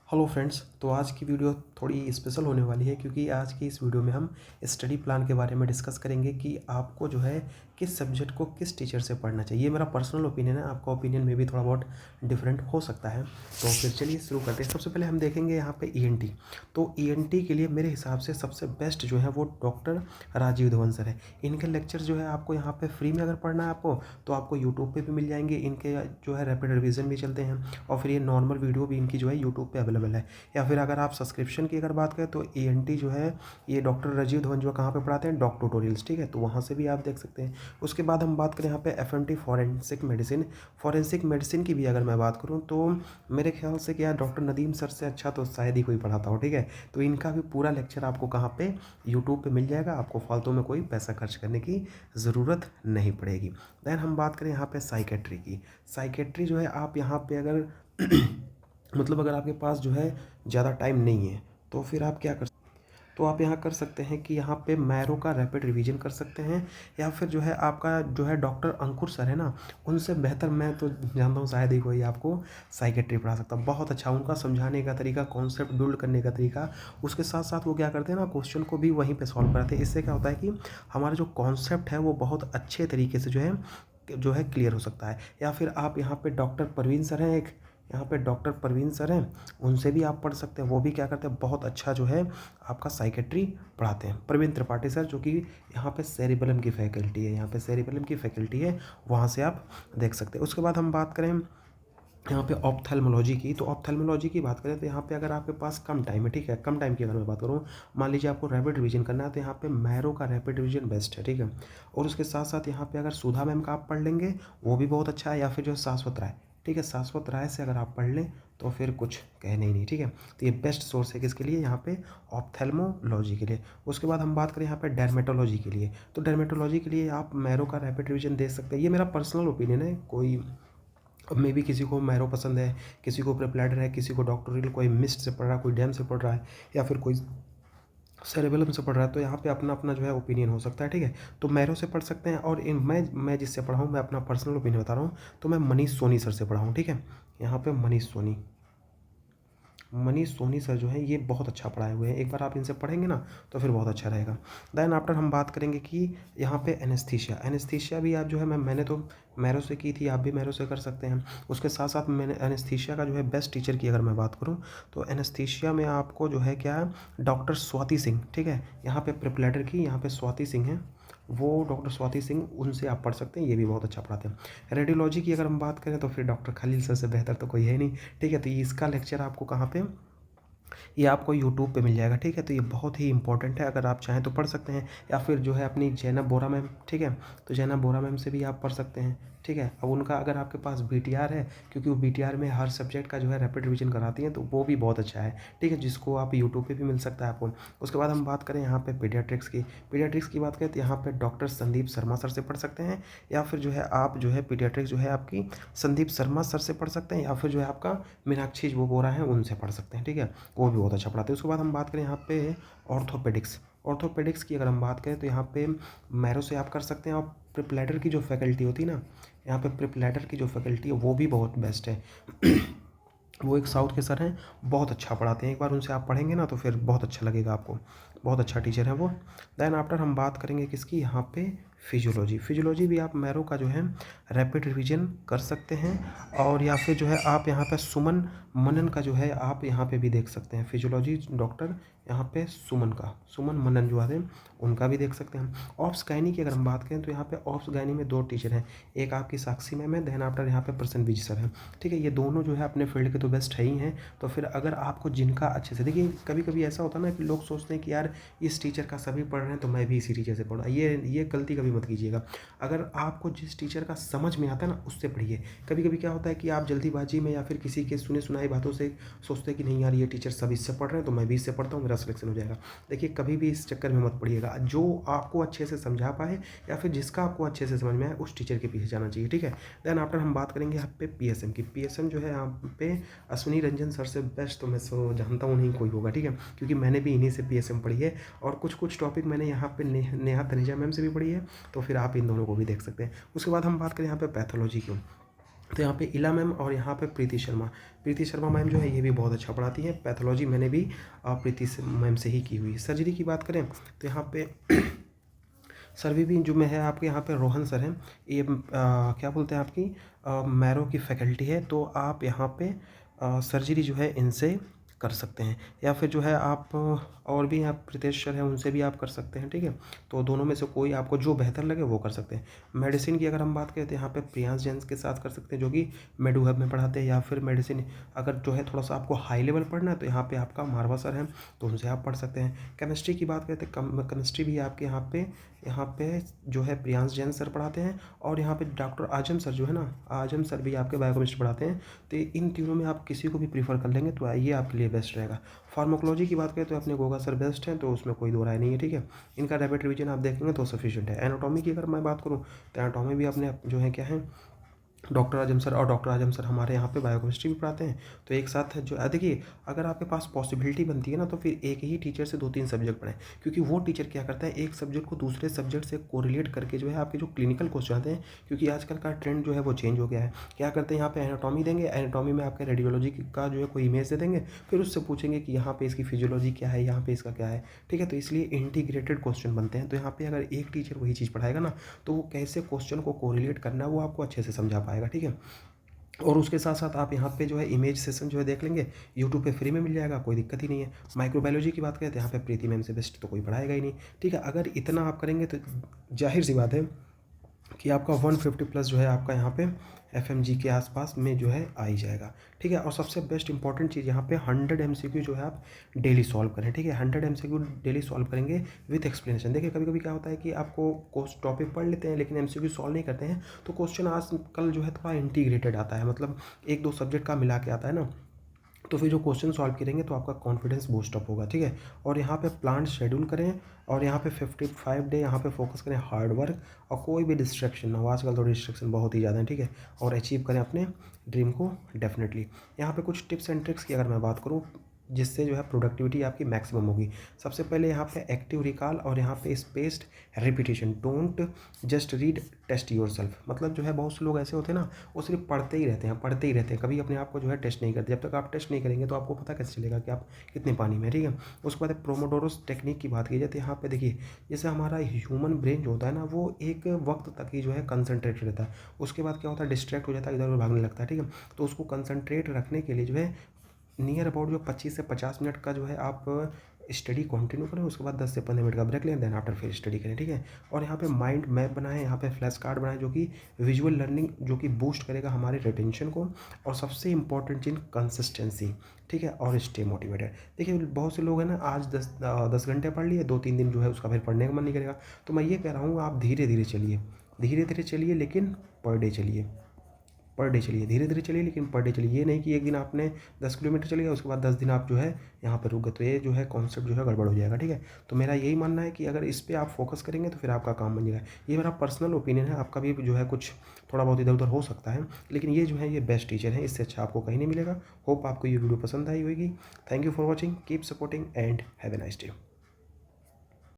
Hello friends. तो आज की वीडियो थोड़ी स्पेशल होने वाली है क्योंकि आज की इस वीडियो में हम स्टडी प्लान के बारे में डिस्कस करेंगे कि आपको जो है किस सब्जेक्ट को किस टीचर से पढ़ना चाहिए। ये मेरा पर्सनल ओपिनियन है, आपका ओपिनियन में भी थोड़ा बहुत डिफरेंट हो सकता है। तो फिर चलिए शुरू करते हैं। सबसे पहले हम देखेंगे यहाँ पे ईएनटी। तो ईएनटी के लिए मेरे हिसाब से सबसे बेस्ट जो है वो डॉक्टर राजीव धवन सर है। इनके लेक्चर जो है आपको यहाँ पे फ्री में अगर पढ़ना है आपको तो आपको यूट्यूब पे भी मिल जाएंगे। इनके जो है रैपिड रिवीजन भी चलते हैं और फिर ये नॉर्मल वीडियो भी इनकी जो है यूट्यूब पे अवेलेबल है। या फिर अगर आप सब्सक्रिप्शन की अगर बात करें तो ईएनटी जो है ये डॉक्टर राजीव धवन जो कहाँ पे पढ़ाते हैं, डॉक ट्यूटोरियल्स, ठीक है, तो वहाँ से भी आप देख सकते हैं। उसके बाद हम बात करें यहाँ पे FMT forensic medicine. Forensic medicine की भी अगर मैं बात करूँ तो मेरे ख्याल से क्या डॉक्टर नदीम सर से अच्छा तो शायद ही कोई पढ़ाता हो, ठीक है। तो इनका भी पूरा लेक्चर आपको कहाँ पे यूट्यूब पे मिल जाएगा, आपको फालतू में कोई पैसा खर्च करने की ज़रूरत नहीं पड़ेगी। देन हम बात करें यहाँ पे साइकेट्री की। साइकेट्री जो है आप यहाँ पे अगर मतलब अगर आपके पास जो है ज़्यादा टाइम नहीं है तो फिर आप क्या कर तो आप यहाँ कर सकते हैं कि यहाँ पे मैरो का रैपिड रिवीजन कर सकते हैं। या फिर जो है आपका जो है डॉक्टर अंकुर सर है ना, उनसे बेहतर मैं तो जानता हूँ शायद ही कोई आपको साइकेट्री पढ़ा सकता। बहुत अच्छा उनका समझाने का तरीका, कॉन्सेप्ट बिल्ड करने का तरीका। उसके साथ साथ वो क्या करते हैं ना, क्वेश्चन को भी वहीं पर सॉल्व कराते हैं। इससे क्या होता है कि हमारा जो कॉन्सेप्ट है वो बहुत अच्छे तरीके से जो है क्लियर हो सकता है। या फिर आप यहाँ पे डॉक्टर परवीन सर हैं, एक यहाँ पे डॉक्टर परवीन सर हैं, उनसे भी आप पढ़ सकते हैं। वो भी क्या करते हैं, बहुत अच्छा जो है आपका साइकेट्री पढ़ाते हैं। प्रवीण त्रिपाठी सर जो कि यहाँ पे सेरिबेलम की फैकल्टी है, यहाँ पे सेरिबेलम की फैकल्टी है, वहाँ से आप देख सकते हैं। उसके बाद हम बात करें यहाँ पे ऑप्थेल्मोलॉजी की। तो ऑप्थेल्मोलॉजी की बात करें तो यहाँ पे अगर आपके पास कम टाइम है, ठीक है, कम टाइम की अगर मैं बात करूँ, मान लीजिए आपको रैपिड रिवीजन करना है तो यहाँ पे मैरो का रैपिड रिवीजन बेस्ट है, ठीक है। और उसके साथ साथ यहाँ पे अगर सुधा मैम का आप पढ़ लेंगे वो भी बहुत अच्छा है। या फिर जो शाश्वत राय, ठीक है, शाश्वत राय से अगर आप पढ़ लें तो फिर कुछ कहने ही नहीं, ठीक है। तो ये बेस्ट सोर्स है किसके लिए, यहाँ पे ऑप्थेल्मोलॉजी के लिए। उसके बाद हम बात करें यहाँ पे डर्मेटोलॉजी के लिए। तो डर्मेटोलॉजी के लिए आप मैरो का रैपिड रिवीजन दे सकते हैं। ये मेरा पर्सनल ओपिनियन है, कोई अब मे भी किसी को मैरो पसंद है, किसी को प्रेप्लाइडर है, किसी को डॉक्टोरियल, कोई मिस्ट से पढ़ रहा है, कोई डैम से पढ़ रहा है, या फिर कोई सेरेबेलम से पढ़ रहा है। तो यहाँ पे अपना अपना जो है ओपिनियन हो सकता है, ठीक है। तो मैरो से पढ़ सकते हैं। और मैं जिससे पढ़ा हूँ, मैं अपना पर्सनल ओपिनियन बता रहा हूँ, तो मैं मनीष सोनी सर से पढ़ा हूँ, ठीक है। यहाँ पे मनीष सोनी सर जो है ये बहुत अच्छा पढ़ाए हुए हैं। एक बार आप इनसे पढ़ेंगे ना तो फिर बहुत अच्छा रहेगा। देन आफ्टर हम बात करेंगे कि यहाँ पे एनेस्थीसिया भी आप जो है मैंने तो मैरो से की थी, आप भी मैरो से कर सकते हैं। उसके साथ साथ मैंने एनेस्थीसिया का जो है बेस्ट टीचर की अगर मैं बात करूँ तो एनेस्थीसिया में आपको जो है क्या, डॉक्टर स्वाति सिंह, ठीक है। यहाँ पे प्रिपलेटर की यहाँ पे स्वाति सिंह है, वो डॉक्टर स्वाति सिंह, उनसे आप पढ़ सकते हैं, ये भी बहुत अच्छा पढ़ाते हैं। रेडियोलॉजी की अगर हम बात करें तो फिर डॉक्टर खलील सर से बेहतर तो कोई है नहीं, ठीक है। तो इसका लेक्चर आपको कहाँ पे, ये आपको यूट्यूब पे मिल जाएगा, ठीक है। तो ये बहुत ही इंपॉर्टेंट है, अगर आप चाहें तो पढ़ सकते हैं। या फिर जो है अपनी जैनब बोरा मैम, ठीक है, तो जैनब बोरा मैम से भी आप पढ़ सकते हैं, ठीक है। अब उनका अगर आपके पास बीटीआर है, क्योंकि वो बीटीआर में हर सब्जेक्ट का जो है रैपिड रिवीजन कराती हैं, तो वो भी बहुत अच्छा है, ठीक है, जिसको आप यूट्यूब पे भी मिल सकता है आपको। उसके बाद हम बात करें यहाँ पे पीडियाट्रिक्स की बात करें तो यहाँ पे डॉक्टर संदीप शर्मा सर से पढ़ सकते हैं। या फिर जो है आप जो है पीडियाट्रिक्स जो है आपकी संदीप शर्मा सर से पढ़ सकते हैं। या फिर जो है आपका मीनाक्षी वो बोरा है, उनसे पढ़ सकते हैं, ठीक है, वो भी बहुत अच्छा पढ़ाते हैं। उसके बाद हम बात करें यहाँ पे ऑर्थोपेडिक्स की अगर हम बात करें तो यहाँ पे मैरो से आप कर सकते हैं। और प्रिपलेडर की जो फैकल्टी होती है ना, यहाँ पे प्रिपलेडर की जो फैकल्टी है वो भी बहुत बेस्ट है। वो एक साउथ के सर हैं, बहुत अच्छा पढ़ाते हैं। एक बार उनसे आप पढ़ेंगे ना तो फिर बहुत अच्छा लगेगा आपको, बहुत अच्छा टीचर है वो। देन आफ्टर हम बात करेंगे किसकी, यहाँ पे फिजियोलॉजी भी आप मैरो का जो है रैपिड रिवीजन कर सकते हैं। और या फिर जो है आप यहाँ पे सुमन मनन का जो है आप यहाँ पे भी देख सकते हैं। फिजियोलॉजी डॉक्टर यहाँ पे सुमन मनन जो आते हैं उनका भी देख सकते हैं। ऑप्स गायनी की अगर हम बात करें तो यहाँ पे ऑप्स गायनी में दो टीचर हैं, एक आपकी साक्षी मैम है, देन आफ्टर यहाँ पे प्रसन्न विज सर हैं, ठीक है। ये दोनों जो है अपने फील्ड के तो बेस्ट है ही हैं। तो फिर अगर आपको जिनका अच्छे से, देखिए कभी कभी ऐसा होता है ना कि लोग सोचते हैं कि यार इस टीचर का सभी पढ़ रहे हैं तो मैं भी इसी टीचर से पढ़ूँ, ये गलती कभी मत कीजिएगा। अगर आपको जिस टीचर का समझ में आता है ना उससे पढ़िए। कभी कभी क्या होता है कि आप जल्दीबाजी में या फिर किसी के सुने सुनाई बातों से सोचते हैं कि नहीं यार ये टीचर सब इससे पढ़ रहे हैं तो मैं भी इससे पढ़ता हूँ, मेरा सिलेक्शन हो जाएगा। देखिए कभी भी इस चक्कर में मत पड़िएगा। जो आपको अच्छे से समझा पाए या फिर जिसका आपको अच्छे से समझ में आए उस टीचर के पीछे जाना चाहिए, ठीक है। देन आफ्टर हम बात करेंगे यहाँ पे पीएसएम की। पीएसएम जो है यहाँ पे अश्विनी रंजन सर से बेस्ट तो मैं जानता हूँ नहीं कोई होगा, ठीक है, क्योंकि मैंने भी इन्हीं से पीएसएम पढ़ी है। और कुछ टॉपिक मैंने यहाँ पे नेहा तनेजा मैम से भी पढ़ी है, तो फिर आप इन दोनों को भी देख सकते हैं। उसके बाद हम बात करें यहाँ पे पैथोलॉजी की। तो यहाँ पे इला मैम और यहाँ पे प्रीति शर्मा मैम जो है ये भी बहुत अच्छा पढ़ाती हैं। पैथोलॉजी मैंने भी प्रीति मैम से ही की हुई है। सर्जरी की बात करें तो यहाँ पे सर्विसिंग जो में है आपके यहाँ पे रोहन सर हैं। ये क्या बोलते हैं आपकी मैरो की फैकल्टी है, तो आप यहाँ पे सर्जरी जो है इनसे कर सकते हैं, या फिर जो है आप और भी आप प्रीतेश सर हैं उनसे भी आप कर सकते हैं, ठीक है। तो दोनों में से कोई आपको जो बेहतर लगे वो कर सकते हैं। मेडिसिन की अगर हम बात करें तो यहाँ पे प्रियांश जैन के साथ कर सकते हैं जो कि मेडू हब में पढ़ाते हैं, या फिर मेडिसिन अगर जो है थोड़ा सा आपको हाई लेवल पढ़ना है तो यहाँ पे आपका मारवा सर हैं, तो उनसे आप पढ़ सकते हैं। केमिस्ट्री की बात करते हैं, केमिस्ट्री भी आपके यहाँ पे जो है प्रियांश जैन सर पढ़ाते हैं, और यहाँ पे डॉक्टर आजम सर जो है ना, आजम सर भी आपके बायोकेमिस्ट्री पढ़ाते हैं। तो इन तीनों में आप किसी को भी प्रीफर कर लेंगे तो ये आपके लिए बेस्ट रहेगा। फार्माकोलॉजी की बात करें तो अपने गोगा सर बेस्ट हैं, तो उसमें कोई दो राय नहीं है, ठीक है। इनका रैपिड रिवीजन आप देखेंगे तो सफिशिएंट है। एनाटॉमी की अगर मैं बात करूँ तो एनाटॉमी भी अपने जो है क्या है, डॉक्टर आजम सर, और डॉक्टर आजम सर हमारे यहाँ पे बायोकेमिस्ट्री भी पढ़ाते हैं। तो एक साथ जो देखिए, अगर आपके पास पॉसिबिलिटी बनती है ना तो फिर एक ही टीचर से 2-3 सब्जेक्ट पढ़ाएं, क्योंकि वो टीचर क्या करता है, एक सब्जेक्ट को दूसरे सब्जेक्ट से कोरिलेट करके जो है आपके जो क्लिनिकल क्वेश्चन आते हैं, क्योंकि आजकल का ट्रेंड जो है वो चेंज हो गया है। क्या करते हैं, यहाँ पे एनाटॉमी देंगे, एनाटॉमी में आपके रेडियोलॉजी का जो है कोई इमेज दे देंगे, फिर उससे पूछेंगे कि यहाँ पे इसकी फिजियोलॉजी क्या है, यहाँ पे इसका क्या है, ठीक है। तो इसलिए इंटीग्रेटेड क्वेश्चन बनते हैं। तो यहाँ पे अगर एक टीचर वही चीज़ पढ़ाएगा ना, तो वो कैसे क्वेश्चन को कोरिलेट करना है वो आपको अच्छे से समझा पाएगा, ठीक है। और उसके साथ साथ आप यहाँ पे जो है इमेज सेशन जो है देख लेंगे, यूट्यूब पे फ्री में मिल जाएगा, कोई दिक्कत ही नहीं है। माइक्रोबायोलॉजी की बात करें तो यहाँ पे प्रीति मैम से बेस्ट तो कोई पढ़ाएगा ही नहीं, ठीक है। अगर इतना आप करेंगे तो जाहिर सी बात है कि आपका 150 प्लस जो है आपका यहाँ पे एफएमजी के आसपास में जो है आ ही जाएगा, ठीक है। और सबसे बेस्ट इंपॉर्टेंट चीज़ यहाँ पे 100 एमसीक्यू जो है आप डेली सॉल्व करें, ठीक है। 100 एमसीक्यू डेली सॉल्व करेंगे विथ एक्सप्लेनेशन। देखिए कभी कभी क्या होता है कि आपको कोर्स टॉपिक पढ़ लेते हैं लेकिन एमसीक्यू सॉल्व नहीं करते हैं, तो क्वेश्चन आज कल जो है थोड़ा इंटीग्रेटेड आता है, मतलब 1-2 सब्जेक्ट का मिला के आता है ना, तो फिर जो क्वेश्चन सॉल्व करेंगे तो आपका कॉन्फिडेंस बूस्ट अप होगा, ठीक है। और यहाँ पे प्लान शेड्यूल करें, और यहाँ पे 55 डे यहाँ पे फोकस करें हार्ड वर्क, और कोई भी डिस्ट्रैक्शन ना हो, आजकल तो डिस्ट्रैक्शन बहुत ही ज़्यादा है, ठीक है। और अचीव करें अपने ड्रीम को डेफिनेटली। यहाँ पे कुछ टिप्स एंड ट्रिक्स की अगर मैं बात करूँ जिससे जो है प्रोडक्टिविटी आपकी मैक्सिमम होगी। सबसे पहले यहाँ पे एक्टिव रिकॉल और यहाँ पे spaced repetition. Don't just read, test yourself. मतलब जो है बहुत से लोग ऐसे होते हैं ना, वो सिर्फ पढ़ते ही रहते हैं, कभी अपने आप को जो है टेस्ट नहीं करते। जब तक आप टेस्ट नहीं करेंगे तो आपको पता कैसे चलेगा कि आप कितने पानी में, ठीक है। उसके बाद प्रोमोडोरोस टेक्निक की बात की जाती है। यहाँ पे देखिए, जैसे हमारा ह्यूमन ब्रेन जो होता है ना, वो एक वक्त तक ही जो है कंसंट्रेटेड रहता है, उसके बाद क्या होता है, डिस्ट्रैक्ट हो जाता है, इधर उधर भागने लगता है, ठीक है। तो उसको कंसंट्रेट रखने के लिए जो है नियर अबाउट जो 25 से 50 मिनट का जो है आप स्टडी कंटिन्यू करें, उसके बाद 10 से 15 मिनट का ब्रेक लें, देन आफ्टर फिर स्टडी करें, ठीक है। और यहाँ पे माइंड मैप बनाएं, यहाँ पे फ्लैश कार्ड बनाएं, जो कि विजुअल लर्निंग जो कि बूस्ट करेगा हमारे रिटेंशन को। और सबसे इंपॉर्टेंट चीज़ कंसिस्टेंसी, ठीक है, और स्टे मोटिवेटेड। देखिए बहुत से लोग हैं ना, आज 10 घंटे पढ़ लिए, 2-3 दिन जो है उसका फिर पढ़ने का मन नहीं करेगा। तो मैं ये कह रहा हूँ आप धीरे धीरे चलिए, धीरे धीरे चलिए, लेकिन पर डे चलिए, धीरे धीरे चलिए लेकिन पर डे चलिए। ये नहीं कि एक दिन आपने 10 किलोमीटर चले गए, उसके बाद 10 दिन आप जो है यहाँ पर रुक गए, तो ये जो है कॉन्सेप्ट जो है गड़बड़ हो जाएगा, ठीक है। तो मेरा यही मानना है कि अगर इस पर आप फोकस करेंगे तो फिर आपका काम बन जाएगा। ये मेरा पर्सनल ओपिनियन है, आपका भी जो है कुछ थोड़ा बहुत इधर उधर हो सकता है, लेकिन ये जो है ये बेस्ट टीचर है, इससे अच्छा आपको कहीं नहीं मिलेगा। होप आपको ये वीडियो पसंद आई होगी। Thank you for watching, keep supporting and have a nice day.